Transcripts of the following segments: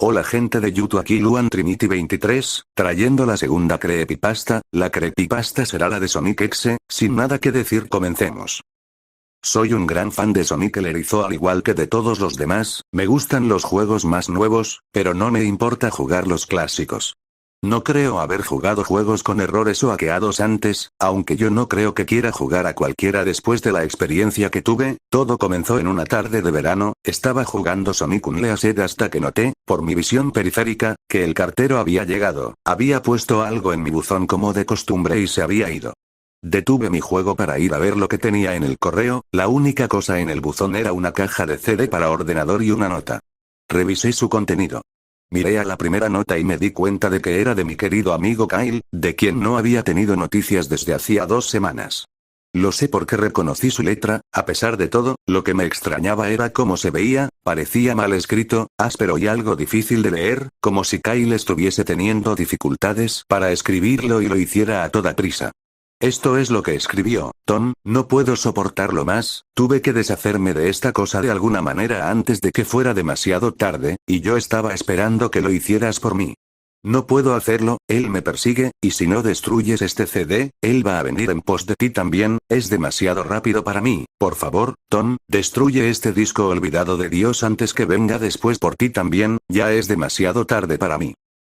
Hola gente de YouTube, aquí Luan Trinity 23, trayendo la segunda creepypasta. La creepypasta será la de Sonic X, sin nada que decir, comencemos. Soy un gran fan de Sonic el Erizo, al igual que de todos los demás. Me gustan los juegos más nuevos, pero no me importa jugar los clásicos. No creo haber jugado juegos con errores o hackeados antes, aunque yo no creo que quiera jugar a cualquiera después de la experiencia que tuve. Todo comenzó en una tarde de verano. Estaba jugando Sonic Unleashed hasta que noté, por mi visión periférica, que el cartero había llegado. Había puesto algo en mi buzón como de costumbre y se había ido. Detuve mi juego para ir a ver lo que tenía en el correo. La única cosa en el buzón era una caja de CD para ordenador y una nota. Revisé su contenido. Miré a la primera nota y me di cuenta de que era de mi querido amigo Kyle, de quien no había tenido noticias desde hacía 2 semanas. Lo sé porque reconocí su letra. A pesar de todo, lo que me extrañaba era cómo se veía. Parecía mal escrito, áspero y algo difícil de leer, como si Kyle estuviese teniendo dificultades para escribirlo y lo hiciera a toda prisa. Esto es lo que escribió: Tom, no puedo soportarlo más, tuve que deshacerme de esta cosa de alguna manera antes de que fuera demasiado tarde, y yo estaba esperando que lo hicieras por mí. No puedo hacerlo, él me persigue, y si no destruyes este CD, él va a venir en pos de ti también. Es demasiado rápido para mí. Por favor, Tom, destruye este disco olvidado de Dios antes que venga después por ti también. Ya es demasiado tarde para mí.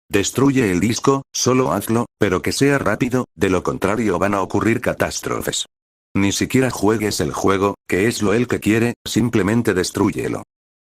Destruye el disco, solo hazlo, pero que sea rápido, de lo contrario van a ocurrir catástrofes. Ni siquiera juegues el juego, que es lo él que quiere, simplemente destrúyelo.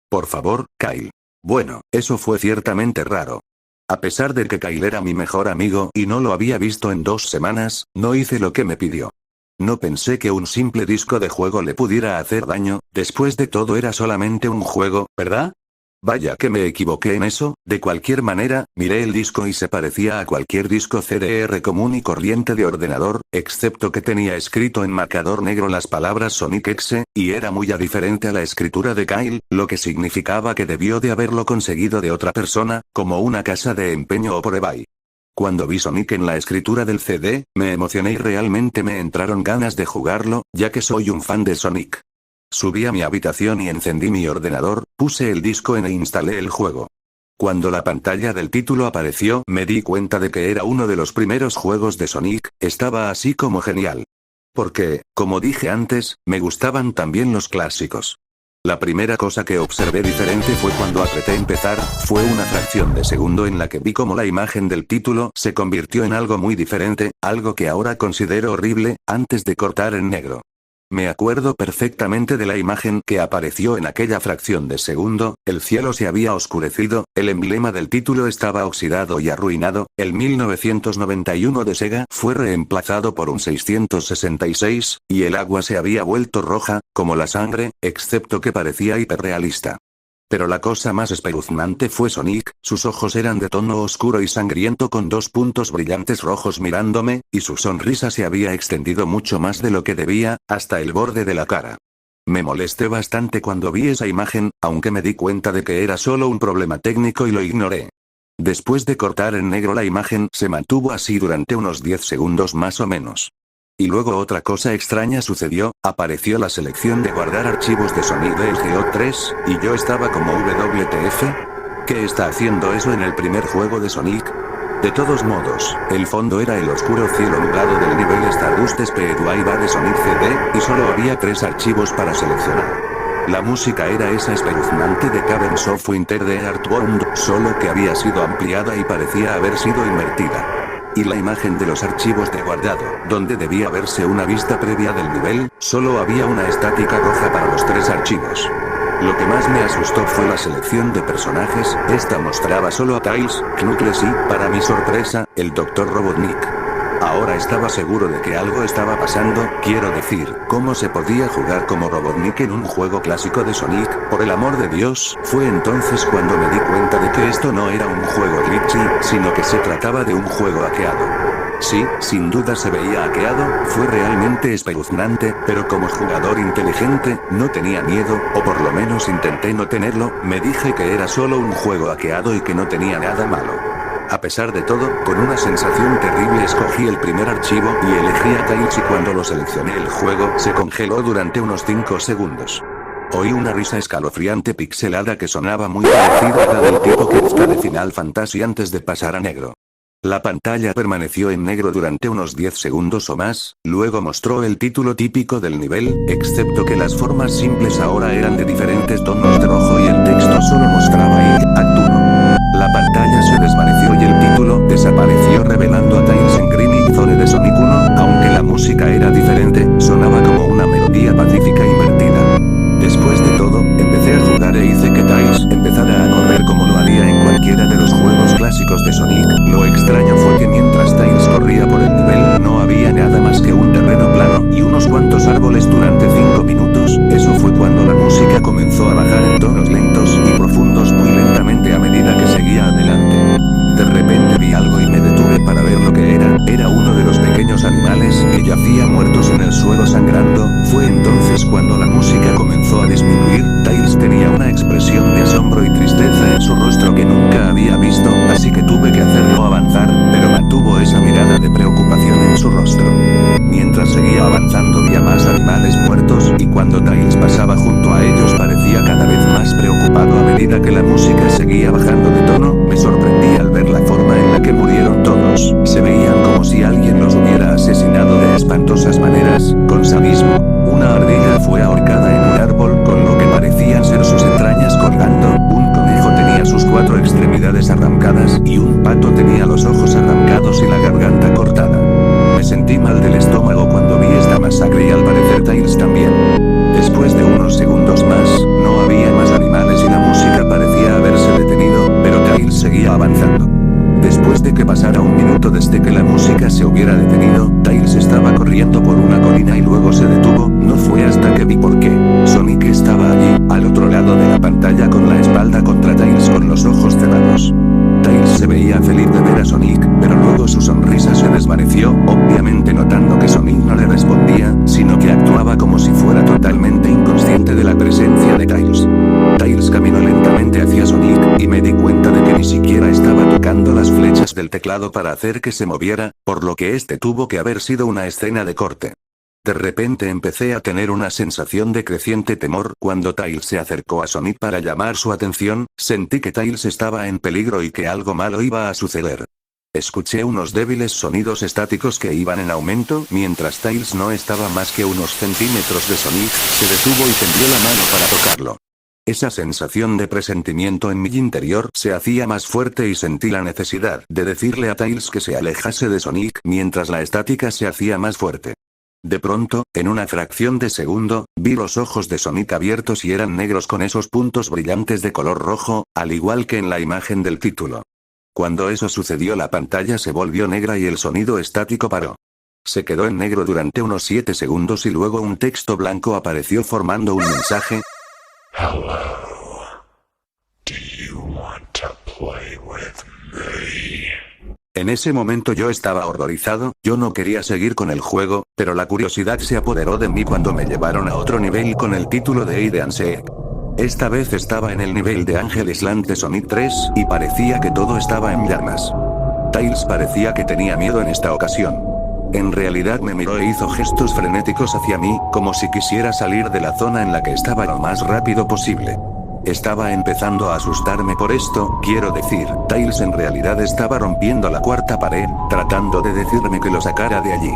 Por favor, Kyle. Bueno, eso fue ciertamente raro. A pesar de que Kyle era mi mejor amigo y no lo había visto en 2 semanas, no hice lo que me pidió. No pensé que un simple disco de juego le pudiera hacer daño. Después de todo era solamente un juego, ¿verdad? Vaya que me equivoqué en eso. De cualquier manera, miré el disco y se parecía a cualquier disco CDR común y corriente de ordenador, excepto que tenía escrito en marcador negro las palabras Sonic X, y era muy diferente a la escritura de Kyle, lo que significaba que debió de haberlo conseguido de otra persona, como una casa de empeño o por eBay. Cuando vi Sonic en la escritura del CD, me emocioné y realmente me entraron ganas de jugarlo, ya que soy un fan de Sonic. Subí a mi habitación y encendí mi ordenador, puse el disco e instalé el juego. Cuando la pantalla del título apareció, me di cuenta de que era uno de los primeros juegos de Sonic. Estaba así como genial. Porque, como dije antes, me gustaban también los clásicos. La primera cosa que observé diferente fue cuando apreté empezar. Fue una fracción de segundo en la que vi cómo la imagen del título se convirtió en algo muy diferente, algo que ahora considero horrible, antes de cortar en negro. Me acuerdo perfectamente de la imagen que apareció en aquella fracción de segundo. El cielo se había oscurecido, el emblema del título estaba oxidado y arruinado, el 1991 de Sega fue reemplazado por un 666, y el agua se había vuelto roja, como la sangre, excepto que parecía hiperrealista. Pero la cosa más espeluznante fue Sonic. Sus ojos eran de tono oscuro y sangriento con 2 puntos brillantes rojos mirándome, y su sonrisa se había extendido mucho más de lo que debía, hasta el borde de la cara. Me molesté bastante cuando vi esa imagen, aunque me di cuenta de que era solo un problema técnico y lo ignoré. Después de cortar en negro la imagen se mantuvo así durante unos 10 segundos más o menos. Y luego otra cosa extraña sucedió, apareció la selección de guardar archivos de Sonic DSO3, y yo estaba como WTF. ¿Qué está haciendo eso en el primer juego de Sonic? De todos modos, el fondo era el oscuro cielo nublado del nivel Stardust Speedway de Sonic CD, y solo había 3 archivos para seleccionar. La música era esa espeluznante de Caverns of Winter de Earthbound, solo que había sido ampliada y parecía haber sido invertida. Y la imagen de los archivos de guardado, donde debía verse una vista previa del nivel, solo había una estática roja para los 3 archivos. Lo que más me asustó fue la selección de personajes. Esta mostraba solo a Tails, Knuckles y, para mi sorpresa, el Dr. Robotnik. Ahora estaba seguro de que algo estaba pasando. Quiero decir, ¿cómo se podía jugar como Robotnik en un juego clásico de Sonic? Por el amor de Dios. Fue entonces cuando me di cuenta de que esto no era un juego glitchy, sino que se trataba de un juego hackeado. Sí, sin duda se veía hackeado. Fue realmente espeluznante, pero como jugador inteligente, no tenía miedo, o por lo menos intenté no tenerlo. Me dije que era solo un juego hackeado y que no tenía nada malo. A pesar de todo, con una sensación terrible escogí el primer archivo y elegí a Tails, y cuando lo seleccioné el juego se congeló durante unos 5 segundos. Oí una risa escalofriante pixelada que sonaba muy parecida a la del tipo Kefka de Final Fantasy antes de pasar a negro. La pantalla permaneció en negro durante unos 10 segundos o más, luego mostró el título típico del nivel, excepto que las formas simples ahora eran de diferentes tonos de rojo y el texto solo mostraba ID, Act 1. La pantalla se desvaneció y el título desapareció revelando a Tails en Green Zone de Sonic 1, aunque la música era diferente, sonaba como una melodía pacífica invertida. Después de todo, empecé a jugar e hice que Tails empezara a correr como lo haría en cualquiera de los juegos clásicos de Sonic. Lo extraño fue que mientras Tails corría por el nivel no había nada más que un terreno plano y unos cuantos árboles durante 5 minutos, eso fue cuando la música comenzó a bajar en tonos lentos y profundos muy lentamente a medida que seguía adelante. De repente vi algo y me detuve para ver lo que era uno de los pequeños animales que yacía muertos en el suelo sangrando. Fue entonces cuando la música comenzó a disminuir. Tails tenía una expresión de asombro y tristeza en su rostro que nunca había visto, así que tuve que hacerlo avanzar, pero mantuvo esa mirada de preocupación en su rostro. Mientras seguía avanzando vi a más animales muertos, y cuando Tails pasaba junto a ellos parecía cada vez más preocupado a medida que la música seguía bajando de tono. Me sorprendí al ver la forma en la que murieron todos. Se veían como si alguien los hubiera asesinado de espantosas maneras, con sadismo. Una ardilla fue ahorcada en un árbol con lo que parecían ser sus entrañas colgando, un conejo tenía sus 4 extremidades arrancadas y un pato tenía los ojos arrancados y la garganta cortada. Me sentí mal del estómago cuando vi esta masacre y al parecer Tails también. Después de unos segundos más, no había más animales y la música parecía haberse detenido, pero Tails seguía avanzando. Después de que pasara un minuto desde que la música se hubiera detenido, Tails estaba corriendo por una colina y luego se detuvo. No fue hasta que vi por qué. Sonic estaba allí, al otro lado de la pantalla con la espalda contra Tails con los ojos cerrados. Tails se veía feliz de ver a Sonic, pero luego su sonrisa se desvaneció, obviamente notando que Sonic no le respondía, sino que actuaba como si fuera totalmente inconsciente de la presencia de Tails. Tails caminó lentamente hacia Sonic, y me di cuenta de que ni siquiera estaba tocando las flechas del teclado para hacer que se moviera, por lo que este tuvo que haber sido una escena de corte. De repente empecé a tener una sensación de creciente temor. Cuando Tails se acercó a Sonic para llamar su atención, sentí que Tails estaba en peligro y que algo malo iba a suceder. Escuché unos débiles sonidos estáticos que iban en aumento. Mientras Tails no estaba más que unos centímetros de Sonic, se detuvo y tendió la mano para tocarlo. Esa sensación de presentimiento en mi interior se hacía más fuerte y sentí la necesidad de decirle a Tails que se alejase de Sonic mientras la estática se hacía más fuerte. De pronto, en una fracción de segundo, vi los ojos de Sonic abiertos y eran negros con esos puntos brillantes de color rojo, al igual que en la imagen del título. Cuando eso sucedió la pantalla se volvió negra y el sonido estático paró. Se quedó en negro durante unos 7 segundos y luego un texto blanco apareció formando un mensaje. Hello. Do you want to play with me? En ese momento yo estaba horrorizado, yo no quería seguir con el juego, pero la curiosidad se apoderó de mí cuando me llevaron a otro nivel con el título de Hide and Seek. Esta vez estaba en el nivel de Angel Island de Sonic 3, y parecía que todo estaba en llamas. Tails parecía que tenía miedo en esta ocasión. En realidad me miró e hizo gestos frenéticos hacia mí, como si quisiera salir de la zona en la que estaba lo más rápido posible. Estaba empezando a asustarme por esto, quiero decir, Tails en realidad estaba rompiendo la cuarta pared, tratando de decirme que lo sacara de allí.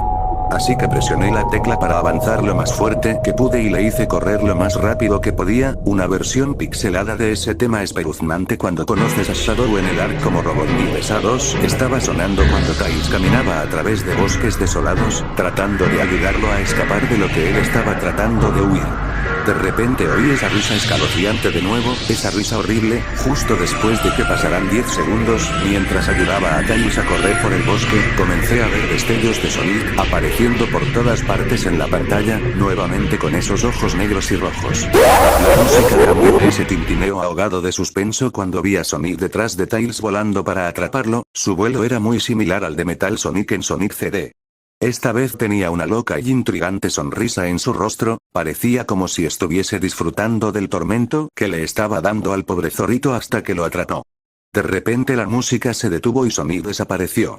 Así que presioné la tecla para avanzar lo más fuerte que pude y le hice correr lo más rápido que podía. Una versión pixelada de ese tema espeluznante cuando conoces a Shadow en el arc como Robotnik SA2 estaba sonando cuando Tails caminaba a través de bosques desolados, tratando de ayudarlo a escapar de lo que él estaba tratando de huir. De repente oí esa risa escalofriante de nuevo, esa risa horrible, justo después de que pasaran 10 segundos, mientras ayudaba a Tails a correr por el bosque, comencé a ver destellos de Sonic apareciendo por todas partes en la pantalla, nuevamente con esos ojos negros y rojos. La música cambió de ese tintineo ahogado de suspenso cuando vi a Sonic detrás de Tails volando para atraparlo. Su vuelo era muy similar al de Metal Sonic en Sonic CD. Esta vez tenía una loca y intrigante sonrisa en su rostro, parecía como si estuviese disfrutando del tormento que le estaba dando al pobre zorrito hasta que lo atrapó. De repente la música se detuvo y Sonic desapareció.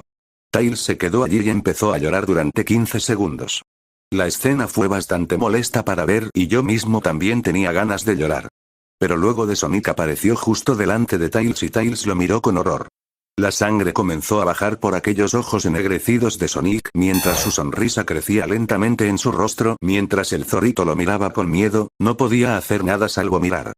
Tails se quedó allí y empezó a llorar durante 15 segundos. La escena fue bastante molesta para ver y yo mismo también tenía ganas de llorar. Pero luego de Sonic apareció justo delante de Tails y Tails lo miró con horror. La sangre comenzó a bajar por aquellos ojos ennegrecidos de Sonic mientras su sonrisa crecía lentamente en su rostro. Mientras el zorrito lo miraba con miedo, no podía hacer nada salvo mirar.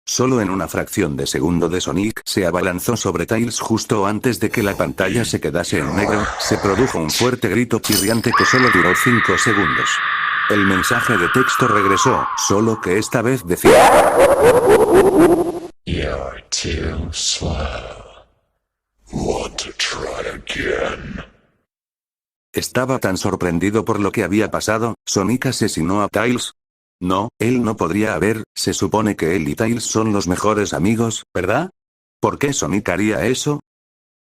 Solo en una fracción de segundo de Sonic se abalanzó sobre Tails justo antes de que la pantalla se quedase en negro. Se produjo un fuerte grito chirriante que solo duró 5 segundos. El mensaje de texto regresó, solo que esta vez decía: You're too slow. Want to try again? Estaba tan sorprendido por lo que había pasado. ¿Sonic asesinó a Tails? No, él no podría haber, se supone que él y Tails son los mejores amigos, ¿verdad? ¿Por qué Sonic haría eso?